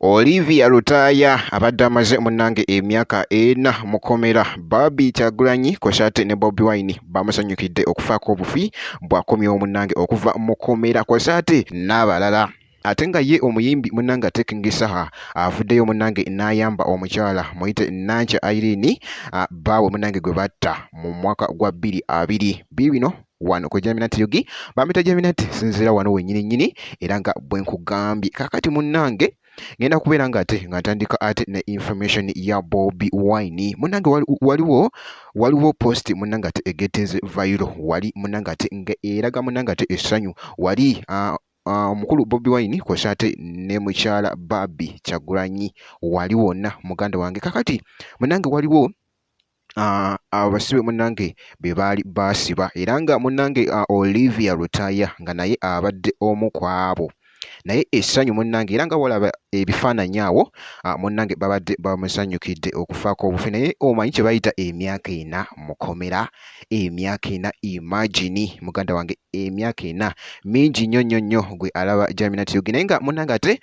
Olivia Lutaaya abadde amaze munnange emyaka 4 mu kkomera. Barbie Kyagulanyi Kosate ne Bobi Wine bamusanyukidde okufaako obufi bw'akomyewo munnange okuva mu kkomera Kosate n'abalala. Ate nga ye omuyimbi munnange ate King Saha avuddeyo munnange n'ayamba omukyala muyite Nankya Irene baawe munnange gwe batta mu mwaka gwa 2020 bino wano ku Geminati Yugi bamita Geminati sinzira wano wennyini era nga bwe nkugambye kakati munnange ngenda kubeera nga ate nga ntandika ate ne information ya Bobi Wine munnange waliwo post munnange ate egetinze viral wali munnange ate eraga munnange ate essanyu wali omukulu Bobi Wine Kosate ne mukyala Barbie Kyagulanyi wali wonna muganda wange kakati munnange waliwo abasibe munnange be baali basiba era nga munnange Olivia Lutaaya nga naye abadde omu ku abo naye essanyu munnange era nga walaba ebifaananyi awo munnange babadde bamusanyukidde okufaako obufi naye omanyi kye bayita emyaka 4 mu kkomera emyaka 4 imagine muganda wange emyaka 4 mingi nnyo gwe alaba Geminati Yugi naye nga munnange ate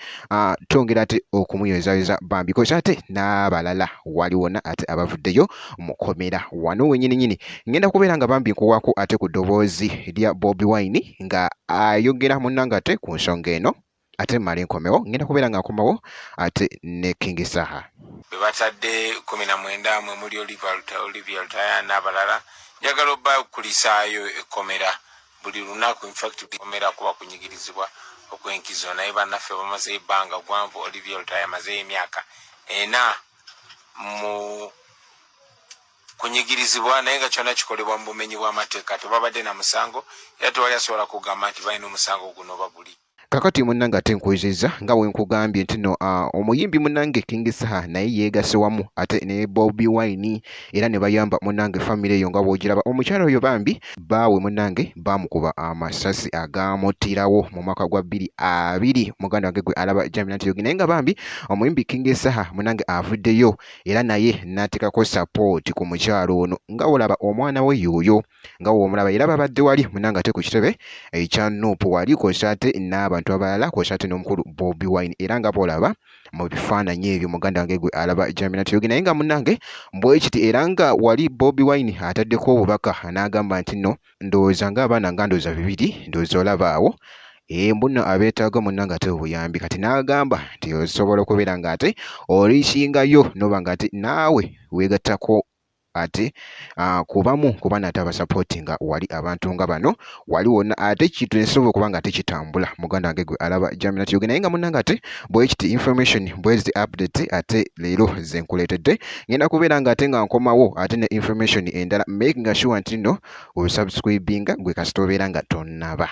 tongera ate okumuyozaayoza Bambi Kosate n'abalala wali wonna ate abavuddeyo mu kkomera wano wennyini ngenda kubeera nga Bambi nkuwaako ate ku ddoboozi lya Bobi Wine nga ayogera munnange ate ku nsonga eno ate mmale nkomewo ngenda kubeera nga nkomawo ate ne King Saha be batadde 19 mwe muli Olivia Lutaaya n'abalala njagala okukulisaayo ekkomera buli lunaku infact ekkomera kuba kunyigirizibwa okwenkizo naye bannaffe bamaze ebbanga gwanvu Olivia Lutaaya amaze emyaka 4 mu kunyigirizibwa naye nga kyonna kikolebwa mu bumenyi bw'amateeka tebabadde na musango era tewali asobola kugamba nti balina omusango guno oba guli. Kakati munnange ate nkwezezza nga bwe nkugambye nti no omuyimbi munnange King Saha naye yeegase wamu ate ne Bobi Wine era ne bayamba munnange famire eyo nga bw'ogiraba omukyala oyo Bambi baawe munnange bamukuba amasasi agamuttirawo mu mwaka gwa 2020 muganda wange gwe alaba Geminati Yugi naye nga Bambi omuyimbi King Saha munnange avuddeyo era naye n'ateekako support ku mukyalo ono nga olaba omwana we yuuyo nga w'omulaba era babadde wali munnange ate ku kitebe ekya Nuupu wali Kosate n'abantu abalala Kosate n'omukulu Bobi Wine era nga bolaba mu bifaananyi ebyo muganda wange gwe alaba Geminati Yugi naye nga munnange bwe kiti era nga wali Bobi Wine ataddeko obubaka n'agamba nti no ndowooza ng'abaana nga ndowooza 2 ndowooza olaba awo mbuno abeetaaga munnange ate obuyambi kati n'agamba nti osobola okubeera nga ate olisingayo noba nga ate naawe weegattako ate kubamu kuba nate abasapootinga wali abantu nga bano wali wonna ate kintu nesobola okuba nga ate kitambula muganda wange gwe alaba Geminati Yugi naye nga munnange ate bwe kiti information bwezi update ate leero ze nkuleetedde ngenda kubeera nga ate nga nkomawo ate ne information endala making sure nti no osubscribinga gwe kasita obeera nga tonnaba.